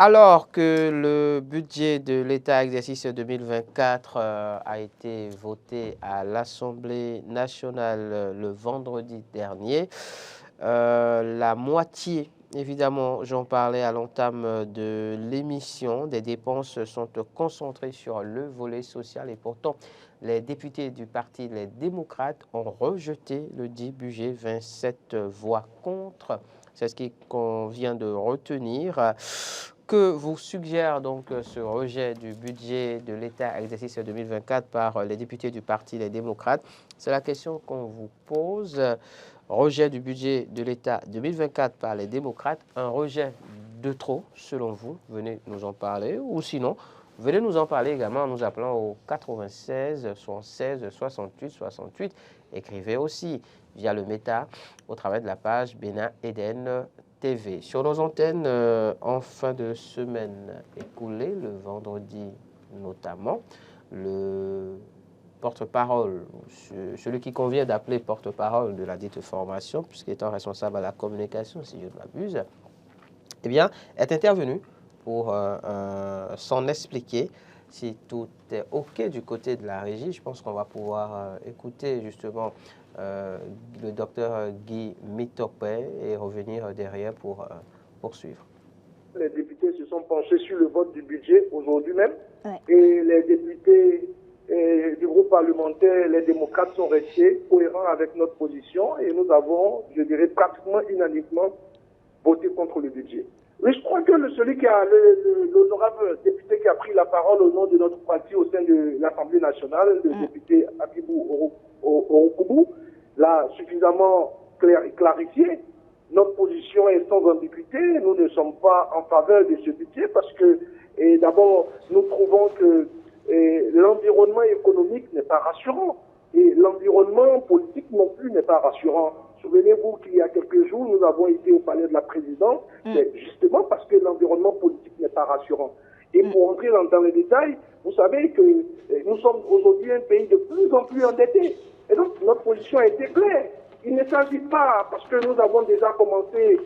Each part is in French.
Alors que le budget de l'État exercice 2024 a été voté à l'Assemblée nationale le vendredi dernier, la moitié, évidemment, j'en parlais à l'entame de l'émission, des dépenses sont concentrées sur le volet social et pourtant les députés du parti Les Démocrates ont rejeté le dit budget, 27 voix contre. C'est ce qu'on vient de retenir. Que vous suggère donc ce rejet du budget de l'État exercice 2024 par les députés du parti Les Démocrates? C'est la question qu'on vous pose. Rejet du budget de l'État 2024 par les démocrates, un rejet de trop selon vous? Venez nous en parler, ou sinon, venez nous en parler également en nous appelant au 96 76 68 68. Écrivez aussi via le Meta au travers de la page Bénin Eden TV. Sur nos antennes, en fin de semaine écoulée, le vendredi notamment, le porte-parole, celui qui convient d'appeler porte-parole de la dite formation, puisqu'étant responsable à la communication, si je ne m'abuse, eh bien, est intervenu pour s'en expliquer. Si tout est OK du côté de la régie, je pense qu'on va pouvoir écouter justement le docteur Guy Mitopé et revenir derrière pour poursuivre. Les députés se sont penchés sur le vote du budget aujourd'hui même, et les députés du groupe parlementaire, les démocrates, sont restés cohérents avec notre position et nous avons, je dirais, pratiquement unanimement voté contre le budget. Mais je crois que celui qui a, l'honorable député qui a pris la parole au nom de notre parti au sein de l'Assemblée nationale, le député Abibou Orokoubou, l'a suffisamment clarifié. Notre position est sans ambiguïté. Nous ne sommes pas en faveur de ce budget parce que, d'abord, nous trouvons que l'environnement économique n'est pas rassurant et l'environnement politique non plus n'est pas rassurant. Souvenez-vous qu'il y a quelques jours, nous avons été au palais de la présidence, justement parce que l'environnement politique n'est pas rassurant. Et pour entrer dans les détails, vous savez que nous sommes aujourd'hui un pays de plus en plus endetté. Et donc, notre position a été claire. Il ne s'agit pas, parce que nous avons déjà commencé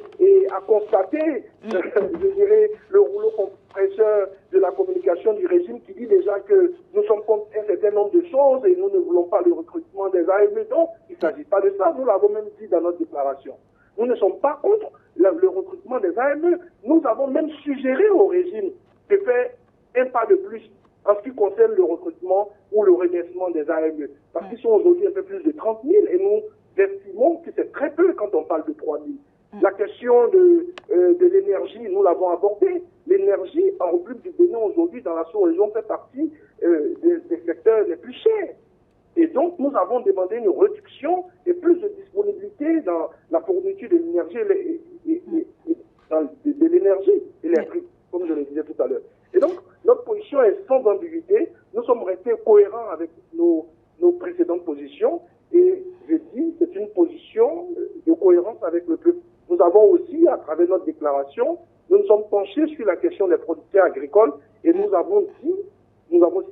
à constater, je dirais, le rouleau compresseur de la communication du régime qui dit déjà que nous sommes contre un certain nombre de choses et nous ne voulons pas le recrutement des AME. Donc, il ne s'agit pas de ça. Nous l'avons même dit dans notre déclaration. Nous ne sommes pas contre le recrutement des AME. Nous avons même suggéré au régime de faire un pas de plus en ce qui concerne le recrutement ou le remerciement des AME. Parce qu'ils sont aujourd'hui un peu plus de 30 000 et nous estimons que c'est très peu quand on parle de 3 000. La question de l'énergie, nous l'avons abordée. L'énergie en République du Bénin aujourd'hui dans la sous-région fait partie des secteurs les plus chers. Et donc nous avons demandé une réduction et plus de disponibilité dans la fourniture de l'énergie de l'énergie électrique, comme je le disais tout à l'heure. Et donc notre position est sans ambiguïté. Nous sommes restés cohérents avec nos précédentes positions. Et je dis, c'est une position de cohérence avec le peuple. Nous avons aussi, à travers notre déclaration, nous nous sommes penchés sur la question des producteurs agricoles et nous avons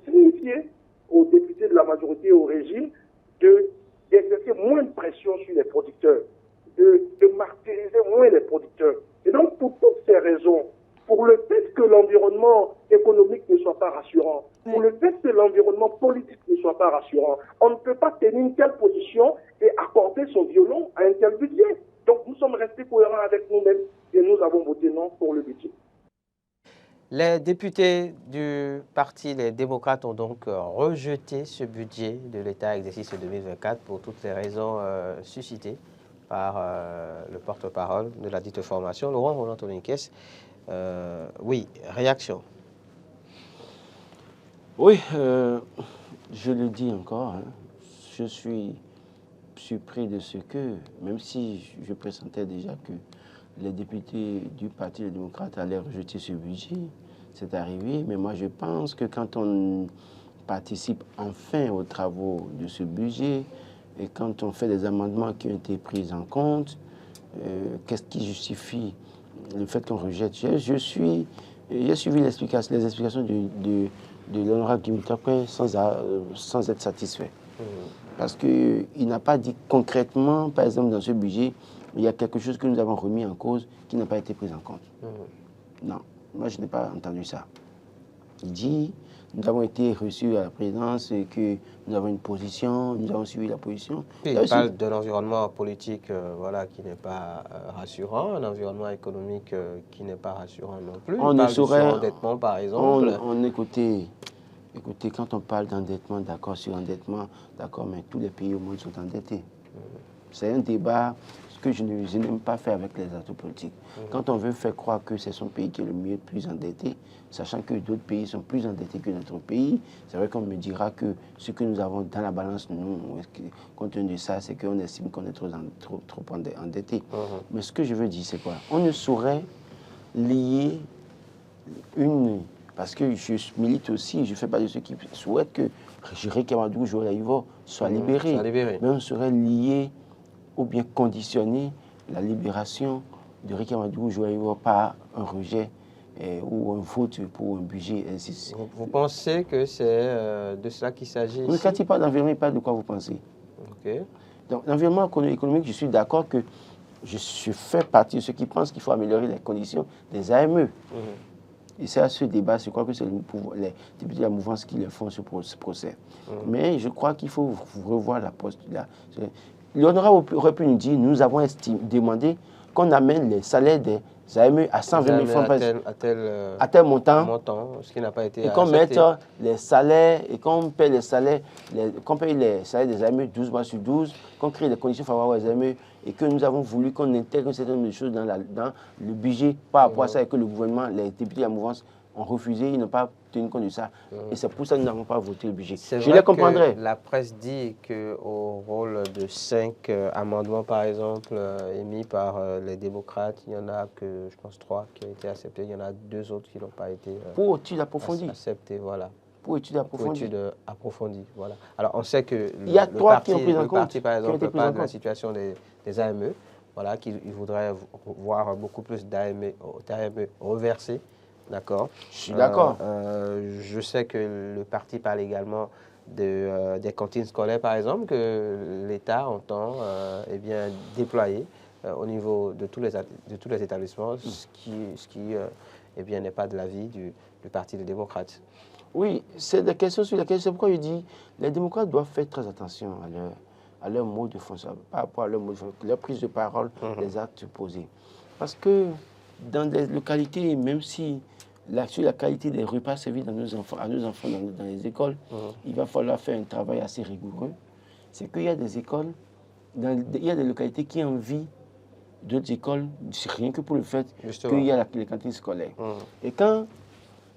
signifié aux députés de la majorité et au régime d'exercer moins de pression sur les producteurs, de martyriser moins les producteurs. Et donc, pour toutes ces raisons, pour le fait que l'environnement économique ne soit pas rassurant, pour le fait que l'environnement politique ne soit pas rassurant, on ne peut pas tenir une telle position et accorder son violon à un tel budget. Donc nous sommes restés cohérents avec nous-mêmes et nous avons voté non pour le budget. Les députés du parti Les Démocrates ont donc rejeté ce budget de l'État exercice 2024 pour toutes les raisons suscitées par le porte-parole de la dite formation, Laurent Roland Tominkès. Oui, réaction. Oui, je le dis encore, je suis surpris de ce que, même si je pressentais déjà que les députés du Parti des démocrates allaient rejeter ce budget, c'est arrivé, mais moi je pense que quand on participe enfin aux travaux de ce budget et quand on fait des amendements qui ont été pris en compte, qu'est-ce qui justifie le fait qu'on rejette? J'ai suivi les explications de l'honorable Guy Mitopé sans être satisfait. Parce qu'il n'a pas dit concrètement, par exemple, dans ce budget, il y a quelque chose que nous avons remis en cause qui n'a pas été pris en compte. Non. Moi, je n'ai pas entendu ça. Il dit, nous avons été reçus à la présidence et que nous avons une position, nous avons suivi la position. Il parle de l'environnement politique voilà, qui n'est pas rassurant, un environnement économique qui n'est pas rassurant non plus. On il ne parle saurait, du surendettement, par exemple. Écoutez, quand on parle d'endettement, d'accord, sur endettement, d'accord, mais tous les pays au monde sont endettés. C'est un débat que je n'aime pas faire avec les acteurs politiques. Quand on veut faire croire que c'est son pays qui est le mieux, plus endetté, sachant que d'autres pays sont plus endettés que notre pays, c'est vrai qu'on me dira que ce que nous avons dans la balance, nous, compte tenu de ça, c'est qu'on estime qu'on est trop endetté. Mais ce que je veux dire, c'est quoi? On ne saurait lier parce que je milite aussi, je fais partie de ceux qui souhaitent que Riek Amadou Joalaïvo soit libéré. Mais on serait lié ou bien conditionner la libération de Riek Amadou Joalaïvo par un rejet ou un vote pour un budget. Vous pensez que c'est de cela qu'il s'agit ici? Quand il parle d'environnement, il parle de quoi vous pensez? Donc l'environnement économique, je suis d'accord que je fais partie de ceux qui pensent qu'il faut améliorer les conditions des AME. Et c'est à ce débat, je crois que c'est les députés de la mouvance qui le font ce procès. Mais je crois qu'il faut revoir la posture. L'honorable aurait pu nous dire, nous avons demandé qu'on amène les salaires des AME à 120 000 francs à tel montant, ce qui n'a pas été et qu'on mette les salaires, et qu'on paye les salaires, des AME 12 mois sur 12, qu'on crée des conditions favorables aux AME, et que nous avons voulu qu'on intègre un certain nombre de choses dans le budget par rapport à ça, et que le gouvernement, les députés de la mouvance ont refusé, ils n'ont pas tenu compte de ça. Et c'est pour ça que nous n'avons pas voté le budget. Je les comprendrais. La presse dit qu'au rôle de 5 amendements, par exemple, émis par les démocrates, il y en a que, je pense, 3 qui ont été acceptés. Il y en a 2 autres qui n'ont pas été pour études approfondies. Acceptés. Voilà. Pour études approfondies. Pour études approfondies, voilà. Alors, on sait que le parti, par exemple, parle de la situation des AME, voilà, qu'il voudrait voir beaucoup plus d'AME reversés. D'accord. Je suis d'accord. Je sais que le parti parle également des cantines scolaires, par exemple, que l'État entend déployer au niveau de tous les établissements, ce qui n'est pas de l'avis du Parti des démocrates. Oui, c'est des questions sur lesquelles, c'est pourquoi je dis les démocrates doivent faire très attention à leur mot de fonction, par rapport à leur prise de parole, les actes posés. Parce que dans des localités, même si sur la qualité des repas servis à nos enfants dans les écoles, il va falloir faire un travail assez rigoureux. C'est qu'il y a des écoles, il y a des localités qui envient d'autres écoles, rien que pour le fait qu'il y a les cantines scolaires. Et quand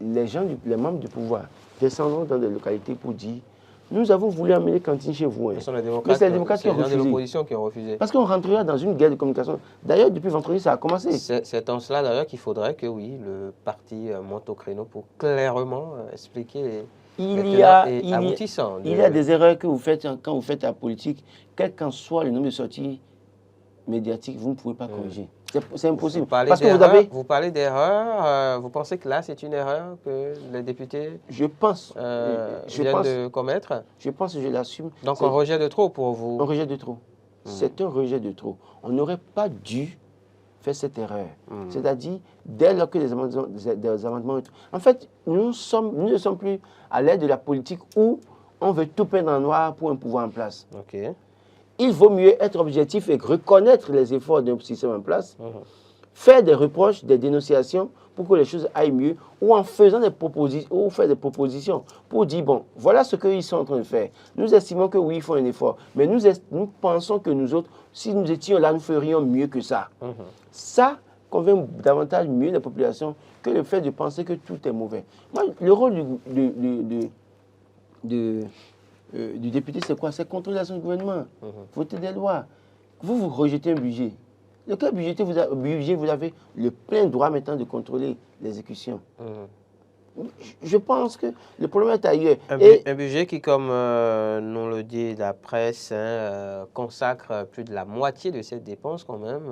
les membres du pouvoir descendront dans des localités pour dire nous avons voulu amener les cantines chez vous. Ce sont les démocrates, c'est les démocrates qui ont refusé. C'est l'opposition qui ont refusé. Parce qu'on rentrera dans une guerre de communication. D'ailleurs, depuis vendredi, ça a commencé. C'est en cela d'ailleurs qu'il faudrait que oui, le parti monte au créneau pour clairement expliquer il y a des erreurs que vous faites quand vous faites la politique, quel qu'en soit le nombre de sorties médiatiques, vous ne pouvez pas corriger. C'est impossible. Vous parlez d'erreur, vous pensez que là, c'est une erreur que les députés viennent de commettre? Je pense que je l'assume. Donc un rejet de trop pour vous? Un rejet de trop. C'est un rejet de trop. On n'aurait pas dû faire cette erreur. C'est-à-dire, dès lors que des amendements... En fait, nous ne sommes plus à l'ère de la politique où on veut tout peindre en noir pour un pouvoir en place. Il vaut mieux être objectif et reconnaître les efforts d'un système en place, faire des reproches, des dénonciations pour que les choses aillent mieux, ou en faisant des propositions, ou faire des propositions pour dire, bon, voilà ce qu'ils sont en train de faire. Nous estimons que oui, ils font un effort, mais nous pensons que nous autres, si nous étions là, nous ferions mieux que ça. Ça convainc davantage mieux la population que le fait de penser que tout est mauvais. Moi, le rôle du député, c'est quoi? C'est contrôler l'action du gouvernement, voter des lois. Vous rejetez un budget. Lequel budget vous avez le plein droit maintenant de contrôler l'exécution. Je pense que le problème est ailleurs. Un budget qui, comme nous le dit la presse, consacre plus de la moitié de cette dépense quand même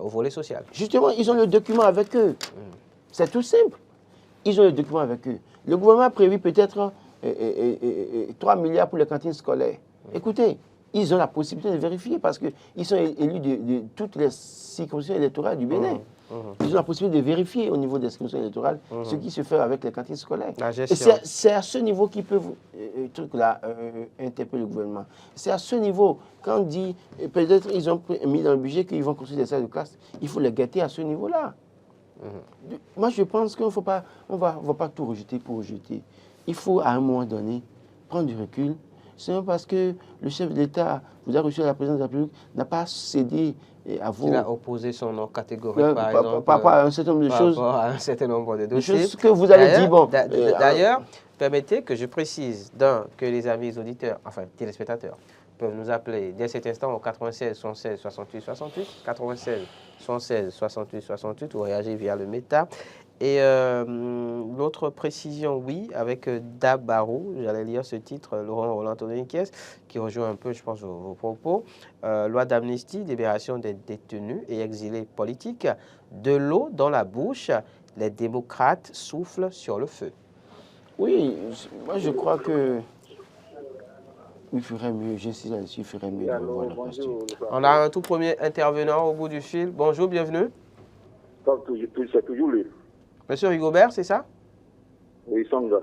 au volet social. Justement, ils ont le document avec eux. C'est tout simple. Ils ont le document avec eux. Le gouvernement a prévu peut-être 3 milliards pour les cantines scolaires. Écoutez, ils ont la possibilité de vérifier parce qu'ils sont élus de toutes les circonscriptions électorales du Bénin. Ils ont la possibilité de vérifier au niveau des commissions électorales ce qui se fait avec les cantines scolaires. La Et gestion. c'est à ce niveau qu'ils peuvent interpeller le gouvernement. C'est à ce niveau, quand on dit, peut-être ils ont mis dans le budget qu'ils vont construire des salles de classe, il faut les guetter à ce niveau-là. Moi, je pense qu'on ne va pas tout rejeter pour rejeter. Il faut, à un moment donné, prendre du recul. C'est même parce que le chef de l'État, vous avez reçu à la présidence de la République, n'a pas cédé à vous. Il a opposé son nom catégorique, par exemple. Par rapport à un certain nombre de choses. Par rapport à un certain nombre de dossiers. Des choses que vous avez dit, bon. D'ailleurs, permettez que je précise, que les amis auditeurs, enfin téléspectateurs, peuvent nous appeler dès cet instant au 96 116 68 68, 96 116 68 68 ou réagir via le méta. Et l'autre précision, oui, avec Dabarou, j'allais lire ce titre, Laurent Roland Tononiquez, qui rejoint un peu, je pense, vos propos. Loi d'amnistie, libération des détenus et exilés politiques, de l'eau dans la bouche, les démocrates soufflent sur le feu. Oui, moi je crois que il ferait mieux, j'insiste là-dessus, il ferait mieux de revoir la question. On a un tout premier intervenant au bout du fil. Bonjour, bienvenue. C'est toujours lui. Monsieur Rigobert, c'est ça? Oui, Songa.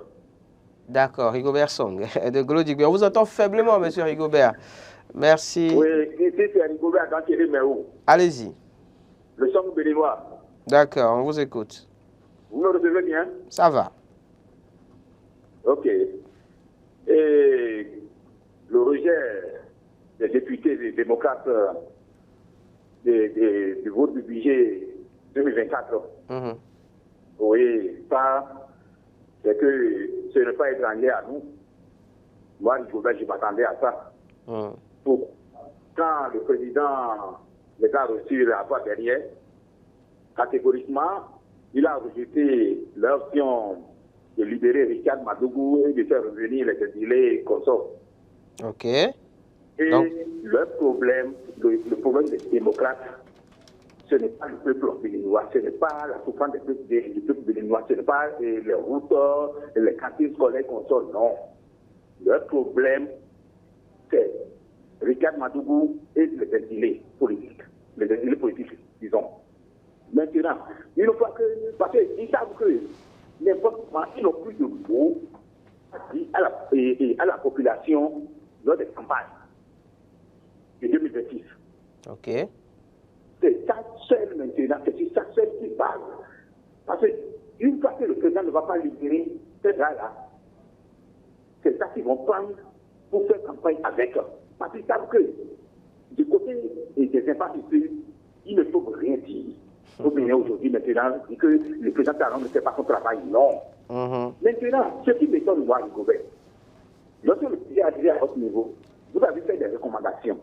D'accord, Rigobert Song, de Glodic. On vous entend faiblement, monsieur Rigobert. Merci. Oui, c'est Rigobert dans Thierry Méo. Allez-y. Le Song béninois. D'accord, on vous écoute. Vous me recevez bien? Ça va. Ok. Et le rejet des députés des démocrates du vote du budget 2024. Oui, ça, c'est que ce n'est pas étranger à nous. Moi, je m'attendais à ça. Quand le président les a reçus la fois dernière, catégoriquement, il a rejeté l'option de libérer Richard Madougou et de faire revenir les exilés consorts. Ok. Et le problème des démocrates, ce n'est pas le peuple béninois, ce n'est pas la souffrance du peuple béninois, ce n'est pas les routes, les cantines scolaires consorts, non. Le problème, c'est Richard Madougou et les exilés politiques. Les exilés politiques, disons. Maintenant, une fois que, parce qu'ils savent que n'importe quoi, ils n'ont plus de mots à la population lors des campagnes de 2026. Ok. C'est ça seul maintenant, c'est ça seul qui parle. Parce qu'une fois que le président ne va pas libérer ces gars-là, c'est ça qu'ils vont prendre pour faire campagne avec eux. Parce qu'ils savent que du côté des infrastructures, ils ne peuvent rien dire. Vous venez aujourd'hui maintenant dire que le président Talon ne fait pas son travail. Non. Maintenant, ce qui m'étonne, moi, le gouvernement, lorsque le président a arrivé à votre niveau, vous avez fait des recommandations.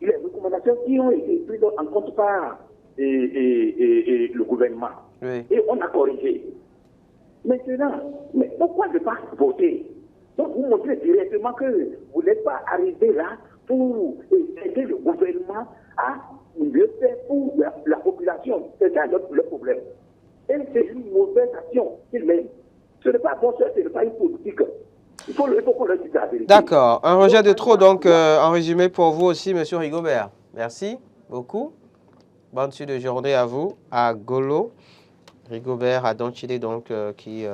Les recommandations qui ont été prises en compte par le gouvernement. Oui. Et on a corrigé. Maintenant, mais pourquoi ne pas voter? Donc vous montrez directement que vous n'êtes pas arrivé là pour aider le gouvernement à mieux faire pour la population. C'est ça le problème. Et c'est une mauvaise action qu'il mène. Ce n'est pas bon, ce n'est pas une politique. Il faut qu'on le dise la vérité. D'accord. Un rejet de trop, donc, en résumé pour vous aussi, monsieur Rigobert. Merci beaucoup. Bonne suite de journée à vous, à Golo. Rigobert à Donchile, donc, qui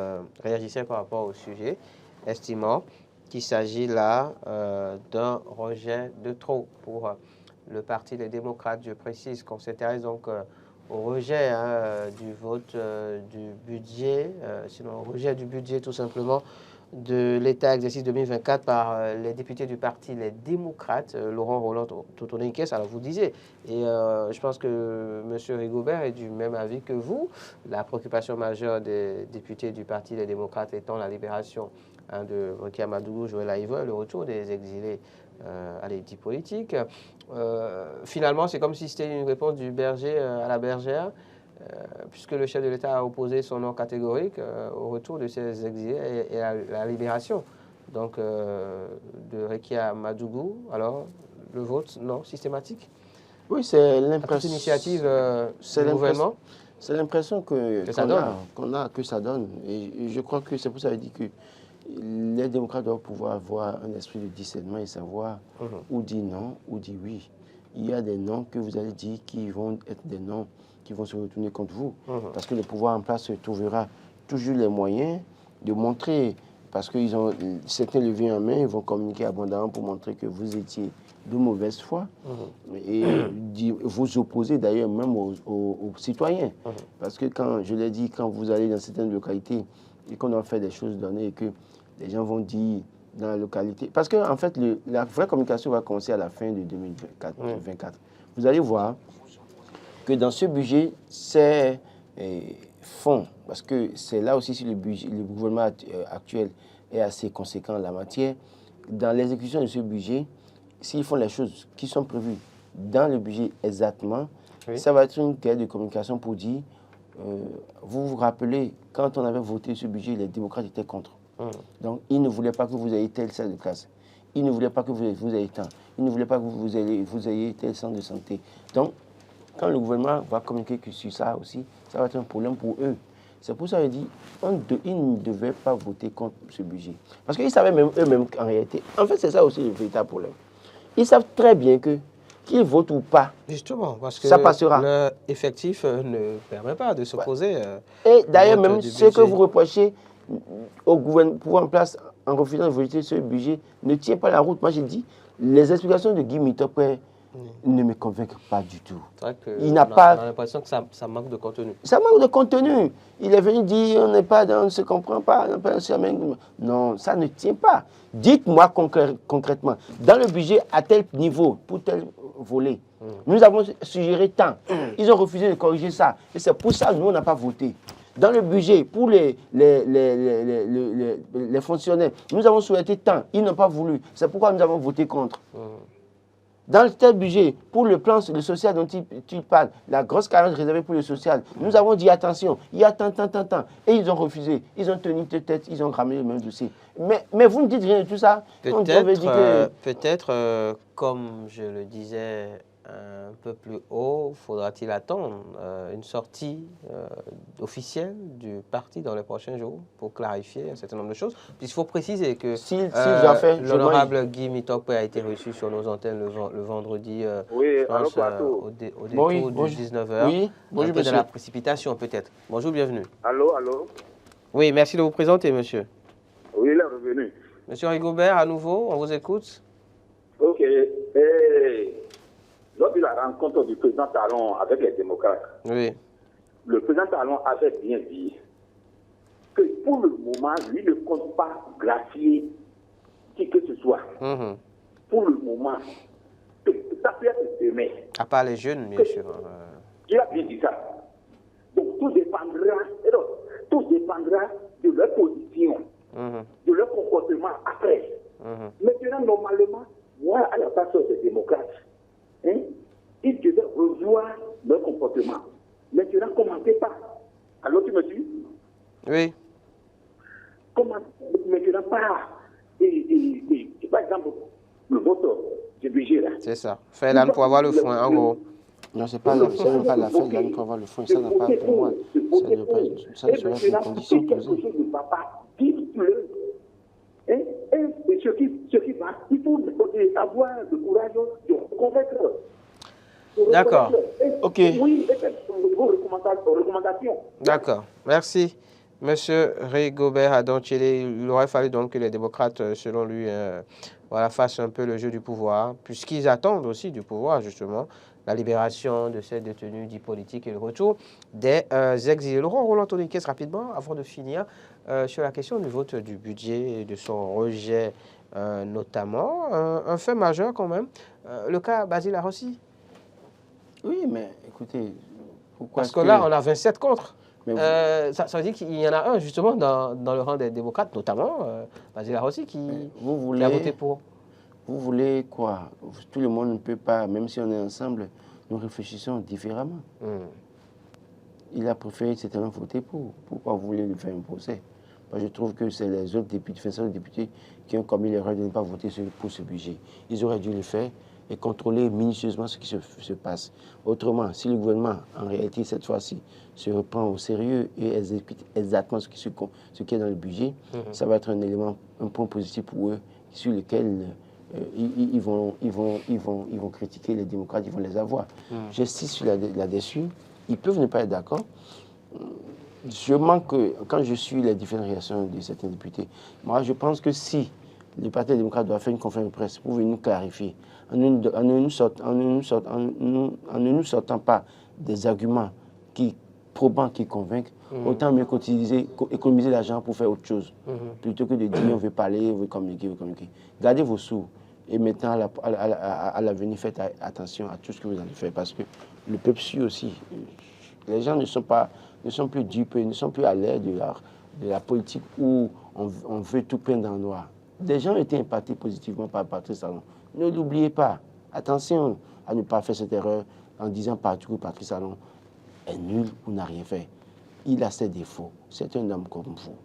réagissait par rapport au sujet, estimant qu'il s'agit là d'un rejet de trop pour le Parti des démocrates. Je précise qu'on s'intéresse donc au rejet du vote du budget, sinon au rejet du budget tout simplement de l'État exercice 2024 par les députés du parti Les Démocrates, Laurent Roland Tononiquez. Alors vous disiez, et je pense que M. Rigobert est du même avis que vous, la préoccupation majeure des députés du parti Les Démocrates étant la libération de Rekia Madougou, Joël Aïva, le retour des exilés à l'édit politique. Finalement, c'est comme si c'était une réponse du berger à la bergère, puisque le chef de l'État a opposé son nom catégorique au retour de ces exilés et à la libération donc, de Rekia Madougou. Alors, le vote, non, systématique? Oui, c'est l'impression. Initiative du gouvernement. C'est l'impression que ça donne. Et je crois que c'est pour ça que je dis que les démocrates doivent pouvoir avoir un esprit de discernement et savoir où dire non, où dire oui. Il y a des noms que vous allez dire qui vont être des noms qui vont se retourner contre vous. Parce que le pouvoir en place se trouvera toujours les moyens de montrer, parce qu'ils ont certains leviers en main, ils vont communiquer abondamment pour montrer que vous étiez de mauvaise foi et vous opposer d'ailleurs même aux citoyens. Parce que quand, je l'ai dit, quand vous allez dans certaines localités et qu'on doit faire des choses données et que les gens vont dire dans la localité, parce qu'en fait, la vraie communication va commencer à la fin de 2024. Vous allez voir que dans ce budget, c'est fonds, parce que c'est là aussi si le gouvernement actuel est assez conséquent en la matière, dans l'exécution de ce budget, s'ils font les choses qui sont prévues dans le budget exactement, ça va être une guerre de communication pour dire, vous vous rappelez, quand on avait voté ce budget, les démocrates étaient contre. Donc, ils ne voulaient pas que vous ayez telle salle de classe. Ils ne voulaient pas que vous ayez tant. Ils ne voulaient pas que vous ayez tel centre de santé. Donc, quand le gouvernement va communiquer sur ça aussi, ça va être un problème pour eux. C'est pour ça qu'il dit qu'ils ne devaient pas voter contre ce budget. Parce qu'ils savaient même eux-mêmes qu'en réalité, en fait, c'est ça aussi le véritable problème. Ils savent très bien que qu'ils votent ou pas, justement, parce que ça passera. L'effectif ne permet pas de s'opposer. Et d'ailleurs, même ce que vous reprochez au gouvernement en place en refusant de voter ce budget ne tient pas la route. Moi, j'ai dit, les explications de Guy Mitopé ne me convainquent pas du tout. C'est vrai que il n'a pas... On a l'impression que ça manque de contenu. Ça manque de contenu. Il est venu dire, on ne se comprend pas. Non, ça ne tient pas. Dites-moi concrètement, dans le budget à tel niveau, pour tel volet, nous avons suggéré tant. Ils ont refusé de corriger ça. Et c'est pour ça que nous, on n'a pas voté. Dans le budget, pour les fonctionnaires, nous avons souhaité tant. Ils n'ont pas voulu. C'est pourquoi nous avons voté contre. Dans tel budget, pour le plan le social dont tu parles, la grosse carence réservée pour le social, nous avons dit attention, il y a tant. Et ils ont refusé. Ils ont tenu tête, ils ont ramené le même dossier. Mais vous ne dites rien de tout ça. Peut-être, comme je le disais un peu plus haut, faudra-t-il attendre une sortie officielle du parti dans les prochains jours pour clarifier un certain nombre de choses. Puisqu'il faut préciser que l'honorable Guy Mitopé a été reçu sur nos antennes le vendredi, je pense, au détour de 19h. Oui, bonjour, un peu de la précipitation peut-être. Bonjour, bienvenue. Allô. Oui, merci de vous présenter, monsieur. Oui, il est revenu. Monsieur Rigobert, à nouveau, on vous écoute. Ok. Lors de la rencontre du président Talon avec les démocrates, le président Talon avait bien dit que pour le moment, lui ne compte pas gracier qui que ce soit. Pour le moment, ça peut être demain. À part les jeunes, bien sûr. Il a bien dit ça. Donc tout dépendra de leur position, de leur comportement après. Maintenant, normalement, moi, à la place des démocrates, ils devaient revoir leur comportement. Maintenant, commentez pas. Alors, tu me dis? Oui. Maintenant, pas. Par exemple, le vote du budget là. C'est ça. Faire l'âne pour avoir le foin, en gros. Non, c'est pas la fin de l'année pour avoir le foin. Ça n'a pas pour moi. Ça ne serait pas une condition posée. Quelque chose ne va pas. Dites-le. Et ce qui va, il faut avoir le courage de convaincre. D'accord. Ok. Oui, vos recommandations. D'accord. Merci. Monsieur Rigobert Adonchele, il aurait fallu donc que les démocrates, selon lui, fassent un peu le jeu du pouvoir, puisqu'ils attendent aussi du pouvoir, justement, la libération de ces détenus dits politiques et le retour des exilés. Laurent Roland Toniquès, rapidement, avant de finir, sur la question du vote du budget et de son rejet, notamment, un fait majeur quand même, le cas Basile Arrossi. Oui, mais écoutez, pourquoi parce que là, on a 27 contre. Ça veut dire qu'il y en a un, justement, dans le rang des démocrates, notamment Basile Arrossi, qui a voté pour. Vous voulez quoi? Tout le monde ne peut pas, même si on est ensemble, nous réfléchissons différemment. Il a préféré certainement voter pour. Pourquoi vous voulez lui faire un procès? Moi, je trouve que c'est les autres députés, qui ont commis l'erreur de ne pas voter pour ce budget. Ils auraient dû le faire et contrôler minutieusement ce qui se passe. Autrement, si le gouvernement, en réalité, cette fois-ci, se reprend au sérieux et exécute exactement ce qui est dans le budget, ça va être un point positif pour eux, sur lequel ils vont critiquer les démocrates, ils vont les avoir. J'insiste sur là-dessus. Ils peuvent ne pas être d'accord. Je manque, quand je suis les différentes réactions de certains députés, moi je pense que si le Parti démocrate doit faire une conférence de presse pour venir nous clarifier, en ne nous sortant pas des arguments probants qui convainquent, autant mieux économiser l'argent pour faire autre chose, plutôt que de dire on veut parler, on veut communiquer, Gardez vos sous et maintenant à l'avenir, faites attention à tout ce que vous allez faire parce que le peuple suit aussi. Les gens ne sont plus dupes, ne sont plus à l'aise de la politique où on veut tout peindre dans le noir. Des gens ont été impactés positivement par Patrice Talon. Ne l'oubliez pas. Attention à ne pas faire cette erreur en disant partout que Patrice Talon est nul ou n'a rien fait. Il a ses défauts. C'est un homme comme vous.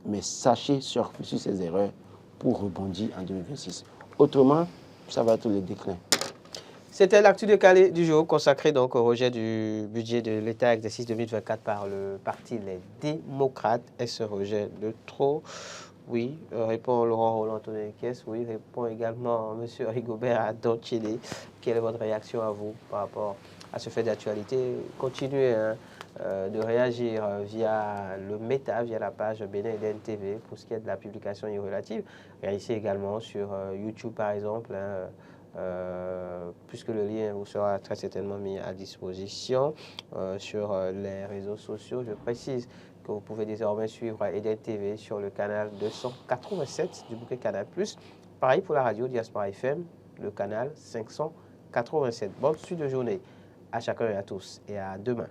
Mais sachez surfer sur ses erreurs pour rebondir en 2026. Autrement, ça va être le déclin. C'était l'actu de Calais du jour consacré donc au rejet du budget de l'État exercice 2024 par le parti Les Démocrates. Est-ce rejet de trop? Oui, répond Laurent Roland-Tonekes. Oui, répond également M. Rigobert Adonchili. Quelle est votre réaction à vous par rapport à ce fait d'actualité? Continuez de réagir via le Meta, via la page Bénin Eden TV pour ce qui est de la publication irrelative. Réagissez également sur YouTube par exemple. Puisque le lien vous sera très certainement mis à disposition sur les réseaux sociaux. Je précise que vous pouvez désormais suivre Eden TV sur le canal 287 du bouquet Canal+. Pareil pour la radio Diaspora FM, le canal 587. Bonne suite de journée à chacun et à tous et à demain.